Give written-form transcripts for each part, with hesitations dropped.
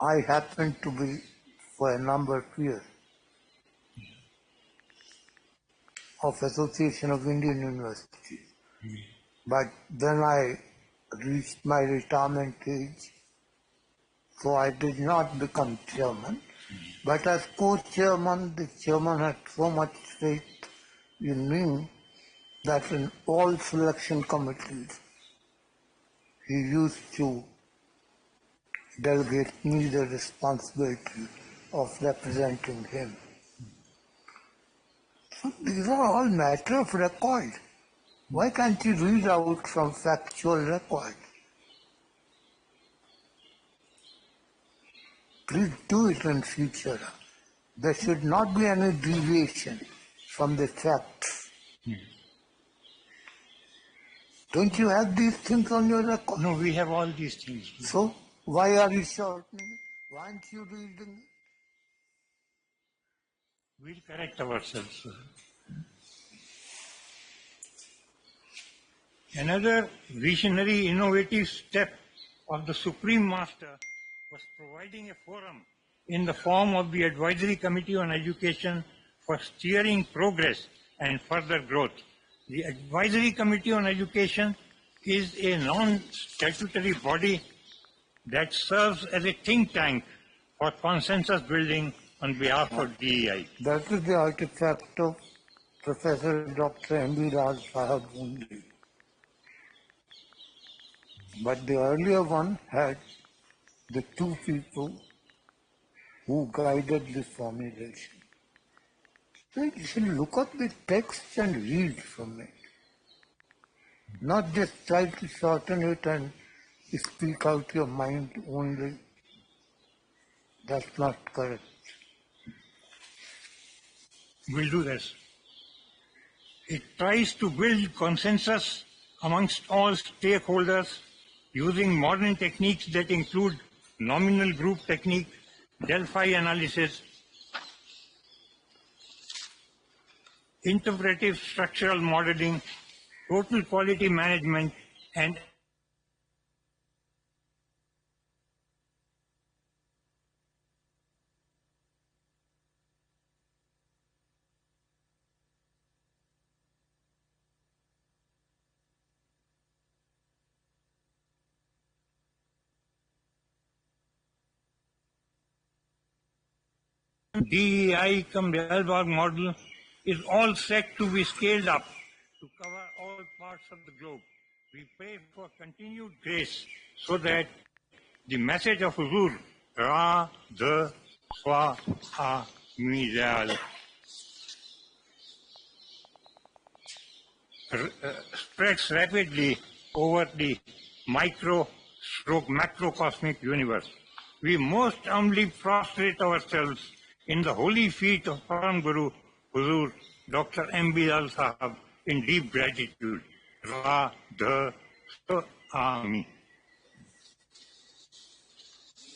I happened to be for a number of years of Association of Indian Universities. But then I reached my retirement age, so I did not become chairman. But as co-chairman, the chairman had so much faith in me that in all selection committees, he used to delegate me the responsibility of representing him. So these are all matter of record. Why can't you read out from factual record? Please do it in future. There should not be any deviation from the facts. Don't you have these things on your record? No, we have all these things. So why are you shortening it? Why aren't you reading it? We'll correct ourselves. Another visionary, innovative step of the Supreme Master was providing a forum in the form of the Advisory Committee on Education for steering progress and further growth. The Advisory Committee on Education is a non-statutory body that serves as a think tank for consensus building on behalf of DEI. That is the artifact of Professor Dr. M.B. Raj Sahab only. But the earlier one had the two people who guided the formulation. So you should look up the text and read from it. Not just try to shorten it and speak out your mind only. That's not correct. Will do this. It tries to build consensus amongst all stakeholders using modern techniques that include nominal group technique, Delphi analysis, interpretive structural modeling, total quality management, and DEI cum Dalberg model is all set to be scaled up to cover all parts of the globe. We pray for continued grace so that the message of Huzur, Ra, the, Swa, Ha, Mi, Dal, spreads rapidly over the macrocosmic universe. We most humbly prostrate ourselves in the holy feet of Param Guru, Huzur, Dr. M.B. Lal Sahab, in deep gratitude. Ra, the, so, Ami.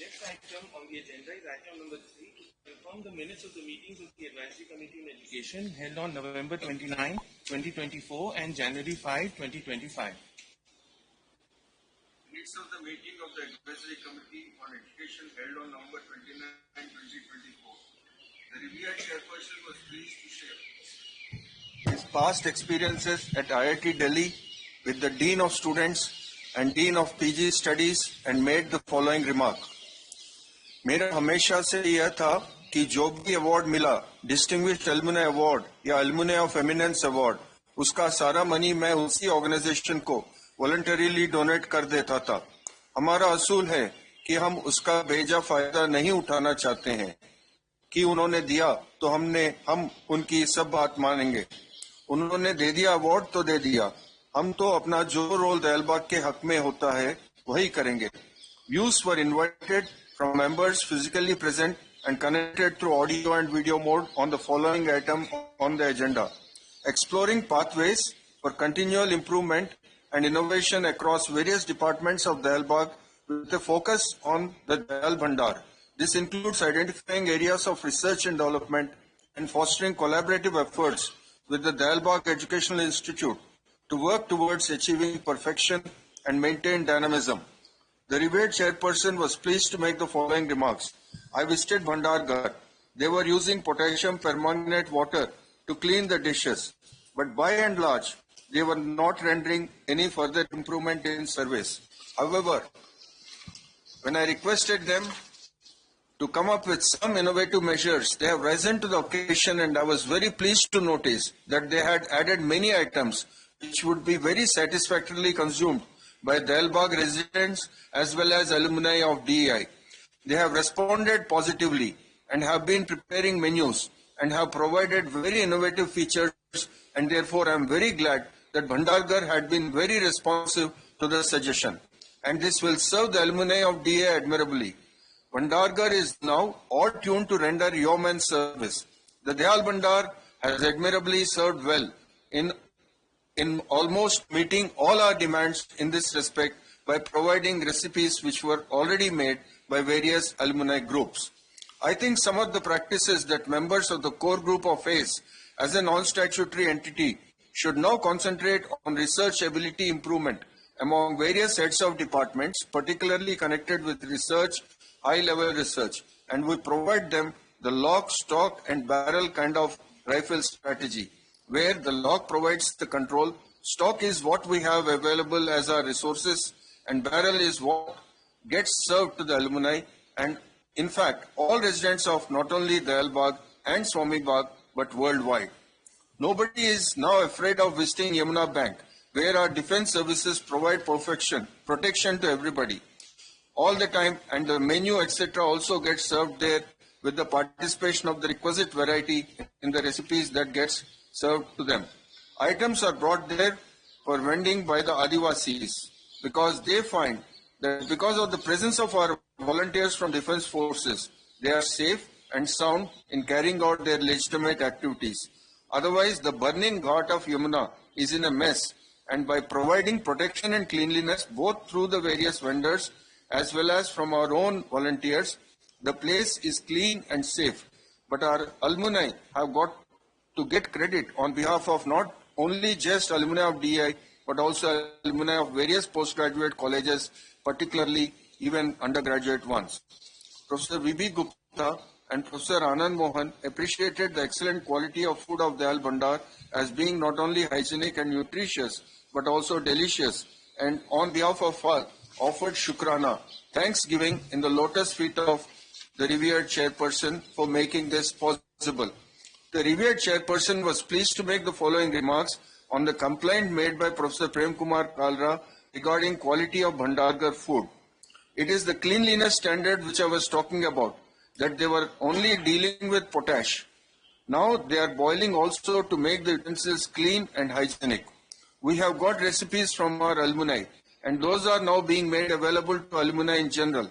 Next item on the agenda is item number 3, to confirm the minutes of the meetings of the Advisory Committee on Education held on November 29, 2024 and January 5, 2025. Minutes of the meeting of the Advisory Committee on Education held on November 29, 2024. The revered chairperson was pleased to share his past experiences at IIT Delhi with the Dean of Students and Dean of PG Studies and made the following remark. मेरा हमेशा से यह था कि जो भी award मिला, distinguished एल्युमनी award या एल्युमनी ऑफ एमिनेंस अवार्ड, उसका सारा मनी मैं उसी ऑर्गेनाइजेशन को वॉलंटरीली डोनेट कर देता था। हमारा असूल है कि हम उसका बेजा फायदा नहीं उठाना चाहते हैं कि उन्होंने दिया तो हम उनकी सब बात मानेंगे। उन्होंने दे दिया अवार्ड तो दे दिया, हम तो अपना जो रोल दयालबाग के हक में होता है वही करेंगे। Views were invited from members physically present and connected through audio and video mode on the following item on the agenda. Exploring pathways for continual improvement and innovation across various departments of Dayalbagh with a focus on the Dayal Bhandar. This includes identifying areas of research and development and fostering collaborative efforts with the Dayalbagh Educational Institute to work towards achieving perfection and maintain dynamism. The revered chairperson was pleased to make the following remarks. I visited Bhandargarh. They were using potassium permanganate water to clean the dishes, but by and large, they were not rendering any further improvement in service. However, when I requested them to come up with some innovative measures, they have risen to the occasion, and I was very pleased to notice that they had added many items which would be very satisfactorily consumed by Dalbagh residents as well as alumni of DEI. They have responded positively and have been preparing menus and have provided very innovative features, and therefore I am very glad that Bhandargarh had been very responsive to the suggestion, and this will serve the alumni of DEI admirably. Bhandargarh is now all tuned to render yeoman service. The Dayal Bhandar has admirably served well in almost meeting all our demands in this respect by providing recipes which were already made by various alumni groups. I think some of the practices that members of the core group of ACE as a non-statutory entity should now concentrate on research ability improvement among various heads of departments, particularly connected with research, high-level research, and we provide them the lock, stock, and barrel kind of rifle strategy, where the lock provides the control, stock is what we have available as our resources, and barrel is what gets served to the alumni, and in fact, all residents of not only Dalbagh and Swami Bagh, but worldwide. Nobody is now afraid of visiting Yamuna Bank, where our defense services provide protection to everybody all the time, and the menu, etc. also gets served there with the participation of the requisite variety in the recipes that gets served to them. Items are brought there for vending by the Adivasis because they find that because of the presence of our volunteers from defense forces, they are safe and sound in carrying out their legitimate activities. Otherwise, the burning ghat of Yamuna is in a mess, and by providing protection and cleanliness both through the various vendors as well as from our own volunteers, the place is clean and safe. But our alumni have got to get credit on behalf of not only just alumni of DI, but also alumni of various postgraduate colleges, particularly even undergraduate ones. Professor V.B. Gupta and Professor Anand Mohan appreciated the excellent quality of food of Dayal Bhandar as being not only hygienic and nutritious, but also delicious, and on behalf of all, offered Shukrana, thanksgiving in the lotus feet of the revered chairperson for making this possible. The revered chairperson was pleased to make the following remarks on the complaint made by Professor Prem Kumar Kalra regarding quality of Bhandargarh food. It is the cleanliness standard which I was talking about, that they were only dealing with potash. Now they are boiling also to make the utensils clean and hygienic. We have got recipes from our alumni, and those are now being made available to alumni in general.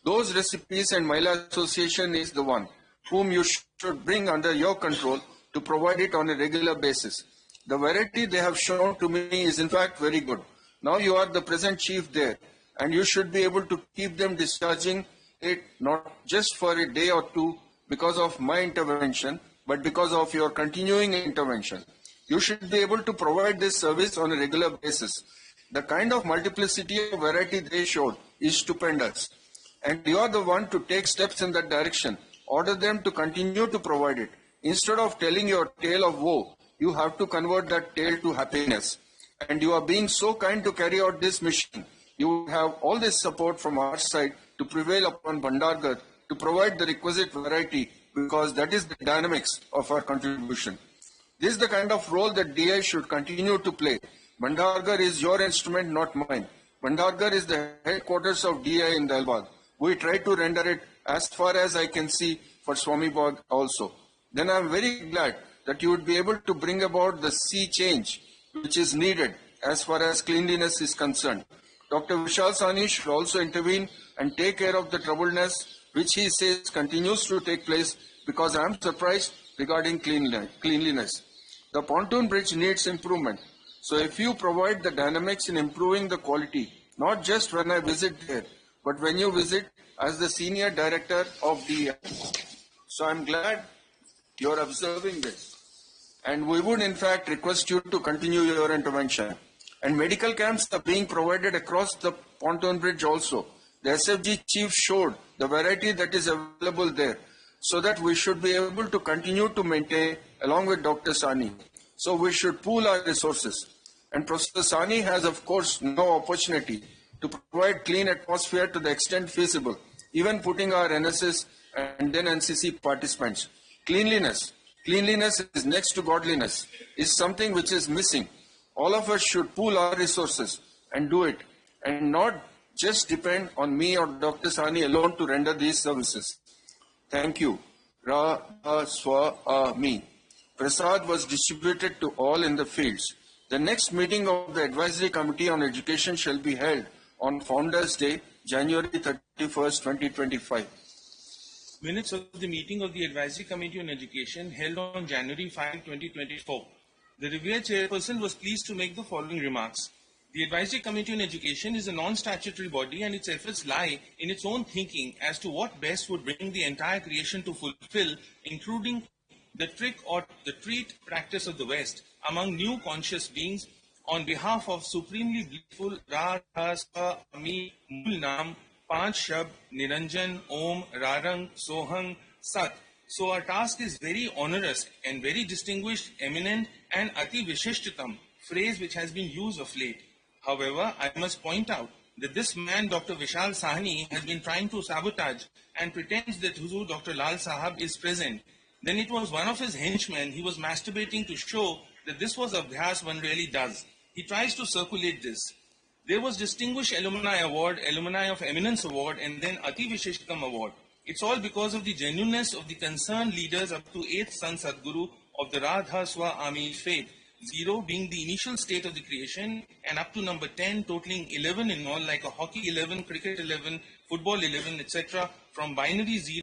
Those recipes, and Mahila Association is the one whom you should bring under your control to provide it on a regular basis. The variety they have shown to me is in fact very good. Now you are the present chief there, and you should be able to keep them discharging it not just for a day or two because of my intervention, but because of your continuing intervention. You should be able to provide this service on a regular basis. The kind of multiplicity of variety they showed is stupendous, and you are the one to take steps in that direction. Order them to continue to provide it. Instead of telling your tale of woe, you have to convert that tale to happiness. And you are being so kind to carry out this mission. You have all this support from our side to prevail upon Bhandargarh to provide the requisite variety, because that is the dynamics of our contribution. This is the kind of role that DI should continue to play. Bhandargarh is your instrument, not mine. Bhandargarh is the headquarters of DI in Dalbagh. We try to render it as far as I can see for Swami Bagh also. Then I am very glad that you would be able to bring about the sea change which is needed as far as cleanliness is concerned. Dr. Vishal Sani should also intervene and take care of the troubledness which he says continues to take place, because I am surprised regarding cleanliness. The pontoon bridge needs improvement. So if you provide the dynamics in improving the quality, not just when I visit there, but when you visit as the senior director of DI. So I'm glad you're observing this. And we would in fact request you to continue your intervention. And medical camps are being provided across the pontoon bridge also. The SFG chief showed the variety that is available there, so that we should be able to continue to maintain along with Dr. Sani. So we should pool our resources. And Professor Sani has, of course, no opportunity to provide clean atmosphere to the extent feasible, even putting our NSS and then NCC participants. Cleanliness is next to godliness, is something which is missing. All of us should pool our resources and do it, and not just depend on me or Dr. Sani alone to render these services. Thank you. Swami. Prasad was distributed to all in the fields. The next meeting of the Advisory Committee on Education shall be held on Founders Day, January 31st, 2025. Minutes of the meeting of the Advisory Committee on Education held on January 5, 2024. The revered chairperson was pleased to make the following remarks. The Advisory Committee on Education is a non-statutory body and its efforts lie in its own thinking as to what best would bring the entire creation to fulfill, including the trick or the treat practice of the West among new conscious beings on behalf of supremely blissful Radha Swami Mool Naam, Panch Shab, Niranjan, Om, Rarang, Sohang, Sat. So our task is very onerous and very distinguished, eminent and Ati Vishishtatam, phrase which has been used of late. However, I must point out that this man, Dr. Vishal Sahni, has been trying to sabotage and pretends that Huzur Dr. Lal Sahab is present. Then it was one of his henchmen, he was masturbating to show that this was abhyas one really does. He tries to circulate this. There was Distinguished Alumni Award, Alumni of Eminence Award, and then Ati Vishishtam Award. It's all because of the genuineness of the concerned leaders up to 8th Son Sadguru of the Radha Swami faith. 0 being the initial state of the creation, and up to number 10, totaling 11 in all, like a hockey 11, cricket 11, football 11, etc. From binary 0